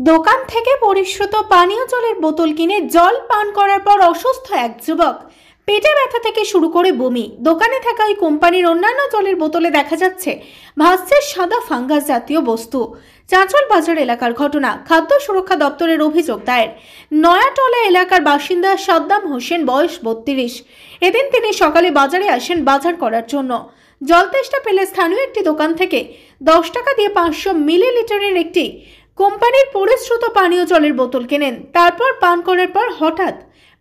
দোকান থেকে পরিশ্রুত পানীয় জলের বোতল কিনে জল পান করার পর অসুস্থ এক যুবক। পেটে ব্যথা থেকে শুরু করে বমি। দোকানে থাকা ওই কোম্পানির অন্যান্য জলের বোতলে দেখা যাচ্ছে ভাসছে সাদা ফাঙ্গাস জাতীয় বস্তু। চাঁচল বাজার এলাকার ঘটনা। খাদ্য সুরক্ষা দপ্তরের অভিযোগ দায়ের। নয়াটলা এলাকার বাসিন্দা সাদ্দাম হোসেন, বয়স 32। এদিন তিনি সকালে বাজারে আসেন বাজার করার জন্য। জল তেষ্টা পেলে স্থানীয় একটি দোকান থেকে 10 টাকা দিয়ে 500 মিলিলিটারের একটি কোম্পানির পরিশ্রুত পানীয় জলের বোতল কেনেন। তারপর পান করার পর হঠাৎ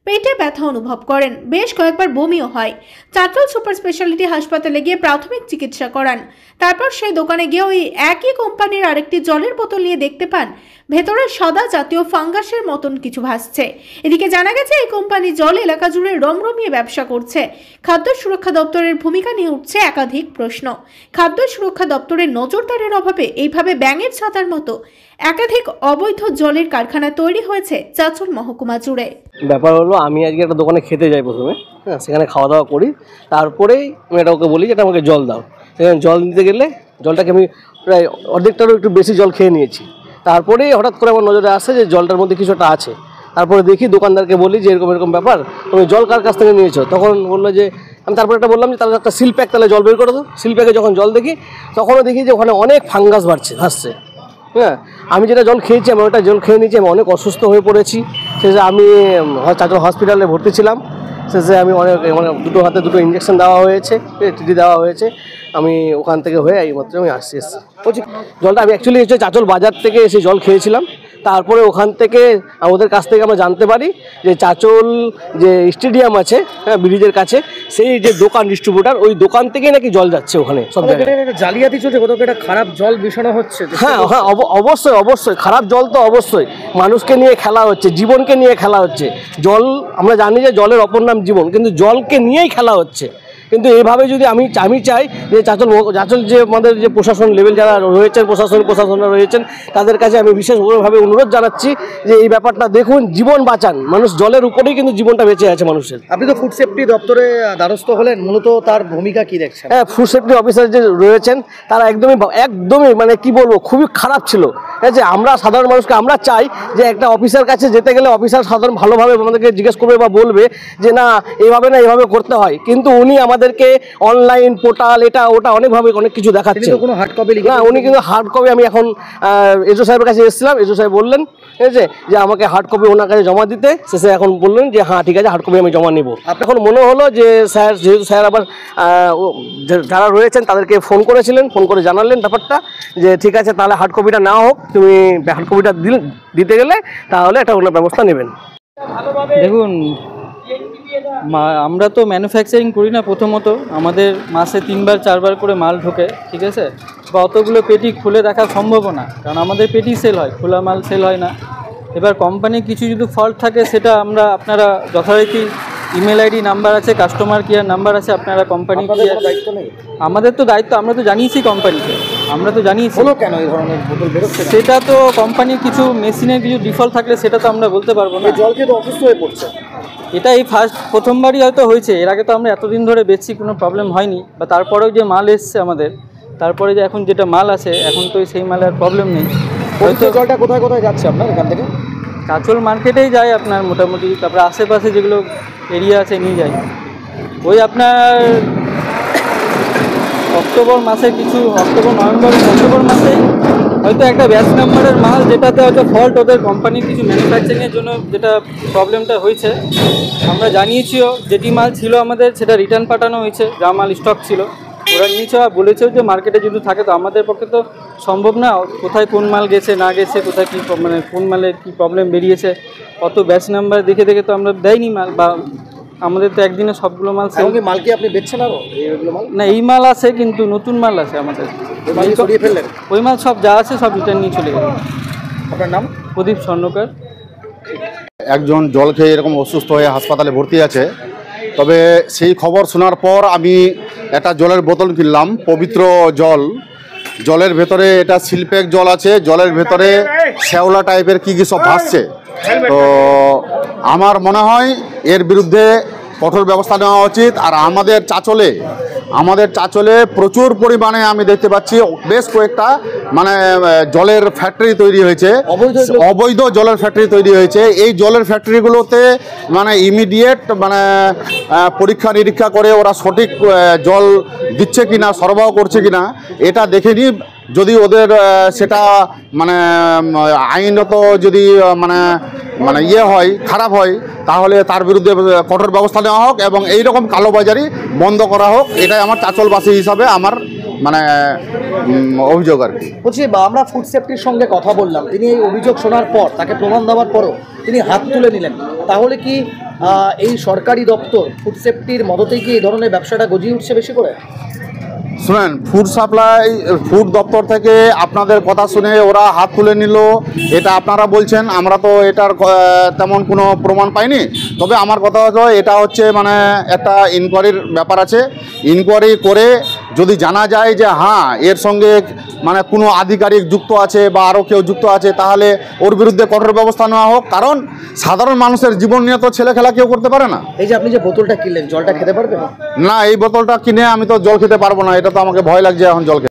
পেটে ব্যথা অনুভব করেন। বেশ কয়েকবার বমিও হয়। চাঁচল সুপার স্পেশালিটি হাসপাতালে গিয়ে প্রাথমিক চিকিৎসা করান। তারপর সেই দোকানে গিয়ে ওই একই কোম্পানির আরেকটি জলের বোতল নিয়ে দেখতে পান ভেতরে সাদা জাতীয় ফাঙ্গাসের মতন কিছু ভাসছে। এদিকে জানা গেছে এই কোম্পানি জল এলাকা জুড়ে রমরমিয়ে ব্যবসা করছে। খাদ্য সুরক্ষা দপ্তরের ভূমিকা নিয়ে উঠছে একাধিক প্রশ্ন। খাদ্য সুরক্ষা দপ্তরের নজরদারির অভাবে এইভাবে ব্যাঙের ছাতার মতো একাধিক অবৈধ জলের কারখানা তৈরি হয়েছে চাঁচল মহকুমা জুড়ে। ব্যাপার হলো, আমি আজকে একটা দোকানে খেতে যাই প্রথমে, হ্যাঁ, সেখানে খাওয়া দাওয়া করি। তারপরেই আমি এটা ওকে বলি যে এটা আমাকে জল দাও। সেখানে জল দিতে গেলে জলটাকে আমি প্রায় অর্ধেকটারও একটু বেশি জল খেয়ে নিয়েছি। তারপরেই হঠাৎ করে আমার নজরে আসে যে জলটার মধ্যে কিছু একটা আছে। তারপরে দেখি, দোকানদারকে বলি যে এরকম এরকম ব্যাপার, তুমি জল কার কাছ থেকে নিয়েছো? তখন বললো যে, আমি তারপরে একটা বললাম যে তাহলে একটা সিল প্যাক, তাহলে জল বের করে দাও। সিল প্যাকে যখন জল দেখি তখনও দেখি যে ওখানে অনেক ফাঙ্গাস ভাসছে। হ্যাঁ, আমি যেটা জল খেয়েছি, আমি ওটা জল খেয়ে নিয়েছি, আমি অনেক অসুস্থ হয়ে পড়েছি। শেষে আমি চাঁচল হসপিটালে ভর্তি ছিলাম। শেষে আমি মানে দুটো হাতে দুটো ইঞ্জেকশন দেওয়া হয়েছে, টিটি দেওয়া হয়েছে। আমি ওখান থেকে হয়ে এইমাত্র আমি এসেছি। জলটা আমি অ্যাকচুয়ালি হচ্ছে চাঁচল বাজার থেকে এসে জল খেয়েছিলাম। তারপরে ওখান থেকে ওদের কাছ থেকে আমরা জানতে পারি যে চাঁচল যে স্টেডিয়াম আছে, হ্যাঁ, ব্রিজের কাছে, সেই যে দোকান ডিস্ট্রিবিউটার, ওই দোকান থেকেই নাকি জল যাচ্ছে ওখানে সব জায়গায়। জালিয়াতি চলছে, কোথাও একটা খারাপ জল মিশানো হচ্ছে। হ্যাঁ হ্যাঁ, অবশ্যই খারাপ জল তো অবশ্যই। মানুষকে নিয়ে খেলা হচ্ছে, জীবনকে নিয়ে খেলা হচ্ছে। জল, আমরা জানি যে জলের অপর নাম জীবন, কিন্তু জলকে নিয়েই খেলা হচ্ছে। কিন্তু এইভাবে যদি আমি চাই যে চাঁচল যে আমাদের যে প্রশাসন লেভেল যারা রয়েছেন, প্রশাসনরা রয়েছেন, তাদের কাছে আমি বিশেষভাবে অনুরোধ জানাচ্ছি যে এই ব্যাপারটা দেখুন, জীবন বাঁচান। মানুষ জলের উপরেই কিন্তু জীবনটা বেঁচে আছে মানুষের। আপনি তো ফুড সেফটি দপ্তরে দ্বারস্থ হলেন, মূলত তার ভূমিকা কি দেখছেন? হ্যাঁ, ফুড সেফটি অফিসার যে রয়েছেন তারা একদমই মানে কি বলবো, খুবই খারাপ ছিল। হ্যাঁ, যে আমরা সাধারণ মানুষকে আমরা চাই যে একটা অফিসার কাছে যেতে গেলে অফিসার সাধারণ ভালোভাবে আমাদেরকে জিজ্ঞেস করবে বা বলবে যে না এইভাবে করতে হয়। কিন্তু উনি আমাদেরকে অনলাইন পোর্টাল এটা ওটা অনেক কিছু দেখাচ্ছে। কোনো হার্ড কপি না, উনি কিন্তু হার্ড কপি, আমি এখন এসও সাহেবের কাছে এসেছিলাম, এসও সাহেব বললেন ঠিক আছে যে আমাকে হার্ড কপি ওনার কাছে জমা দিতে। শেষে এখন বললেন যে হ্যাঁ ঠিক আছে, হার্ড কপি আমি জমা নেব। এখন মনে হলো যে স্যার, যেহেতু স্যার আবার যারা রয়েছেন তাদেরকে ফোন করেছিলেন, ফোন করে জানালেন ব্যাপারটা যে ঠিক আছে তাহলে হার্ড কপিটা না হোক, তুমি হার্ড কপিটা দিতে গেলে তাহলে একটা অন্য ব্যবস্থা নেবেন। দেখুন, আমরা তো ম্যানুফ্যাকচারিং করি না। প্রথমত আমাদের মাসে 3-4 বার করে মাল ঢোকে, ঠিক আছে, বা অতগুলো পেটি খুলে দেখা সম্ভব না, কারণ আমাদের পেটি সেল হয়, খোলা মাল সেল হয় না। এবার কোম্পানির কিছু যদি ফল্ট থাকে সেটা আপনারা যথারীতি ইমেল আইডি নাম্বার আছে, কাস্টমার কেয়ার নাম্বার আছে, আপনারা কোম্পানি দায়িত্ব নেই। আমাদের তো দায়িত্ব, আমরা তো জানিয়েছি কোম্পানিকে, কেন এই ধরনের বোতল বেরোচ্ছে? সেটা তো কোম্পানির কিছু মেশিনের কিছু ডিফল্ট থাকলে সেটা তো আমরা বলতে পারবো না। জল খেয়ে তো অসুস্থ হয়ে পড়ছে। এটা এই প্রথমবারই হয়তো হয়েছে। এর আগে তো আমরা এতদিন ধরে বেচছি, কোনো প্রবলেম হয়নি। বা তারপরেও যে মাল এসছে আমাদের, তারপরে যে এখন যেটা মাল আছে, এখন তো সেই মালের প্রবলেম নেই। হয়তো জলটা কোথায় যাচ্ছে আপনার এখান থেকে? চাঁচল মার্কেটেই যায় আপনার মোটামুটি, তারপরে আশেপাশে যেগুলো এরিয়া আছে নিয়ে যায়। ওই আপনার অক্টোবর নভেম্বর মাসেই হয়তো একটা ব্যাচ নাম্বারের মাল, যেটাতে হয়তো ফল্ট ওদের কোম্পানির কিছু ম্যানুফ্যাকচারিংয়ের জন্য যেটা প্রবলেমটা হয়েছে, আমরা জানিয়েছিও। যেটি মাল ছিল আমাদের সেটা রিটার্ন পাঠানো হয়েছে, যা মাল স্টক ছিল ওরা নিয়েছে। আর বলেছেও যে মার্কেটে যদি থাকে, তো আমাদের পক্ষে তো সম্ভব না কোথায় কোন মাল গেছে না গেছে, কোথায় কী মানে কোন মালের কী প্রবলেম বেরিয়েছে, কত ব্যাচ নাম্বার দেখে তো আমরা দেয়নি মাল। বা আমাদের তো একদিনে সবগুলো মাল মাল কি আপনি বেচছেন আরও? না, এই মাল আছে কিন্তু নতুন মাল আছে আমাদের। ওই মাল সব যা আছে সব রিটার্ন নিয়ে চলে গেল। আপনার নাম? প্রদীপ স্বর্ণকার। একজন জল খেয়ে এরকম অসুস্থ হয়ে হাসপাতালে ভর্তি আছে। তবে সেই খবর শোনার পর আমি একটা জলের বোতল কিনলাম, পবিত্র জল। জলের ভেতরে এটা সিলপ্যাক জল আছে, জলের ভেতরে শ্যাওলা টাইপের কী সব ভাসছে। তো আমার মনে হয় এর বিরুদ্ধে কঠোর ব্যবস্থা নেওয়া উচিত। আর আমাদের চাচলে প্রচুর পরিমাণে আমি দেখতে পাচ্ছি বেশ কয়েকটা মানে জলের ফ্যাক্টরি তৈরি হয়েছে, অবৈধ জলের ফ্যাক্টরি তৈরি হয়েছে। এই জলের ফ্যাক্টরিগুলোতে মানে ইমিডিয়েট মানে পরীক্ষা নিরীক্ষা করে ওরা সঠিক জল দিচ্ছে কিনা, সরবরাহ করছে কিনা এটা দেখে নিই। যদি ওদের সেটা মানে আইনত যদি মানে ইয়ে হয়, খারাপ হয়, তাহলে তার বিরুদ্ধে কঠোর ব্যবস্থা নেওয়া হোক এবং এই রকম কালোবাজারি বন্ধ করা হোক। এটাই আমার চাঁচলবাসী হিসাবে আমার মানে অভিযোগ আর কি। বলছি আমরা ফুড সেফটির সঙ্গে কথা বললাম, তিনি এই অভিযোগ শোনার পর, তাকে প্রমাণ দেওয়ার পরও তিনি হাত তুলে নিলেন। তাহলে কি এই সরকারি দপ্তর ফুড সেফটির মদতেই কি এই ধরনের ব্যবসাটা গজিয়ে উঠছে বেশি করে? শুনেন, ফুড দপ্তর থেকে আপনাদের কথা শুনে ওরা হাত তুলে নিল, এটা আপনারা বলছেন, আমরা তো এটার তেমন কোনো প্রমাণ পাইনি। তবে আমার কথা হলো এটা হচ্ছে মানে একটা ইনকোয়ারির ব্যাপার আছে। ইনকোয়ারি করে যদি জানা যায় যে হ্যাঁ এর সঙ্গে মানে কোনো আধিকারিক যুক্ত আছে বা আরও কেউ যুক্ত আছে, তাহলে ওর বিরুদ্ধে কঠোর ব্যবস্থা নেওয়া হোক। কারণ সাধারণ মানুষের জীবন নিয়ে তো ছেলে খেলা কেউ করতে পারে না। এই যে আপনি যে বোতলটা কিনলেন, জলটা খেতে পারবেন? না, এই বোতলটা কিনে আমি তো জল খেতে পারবো না, এটা তো আমাকে ভয় লাগছে এখন জল খেতে।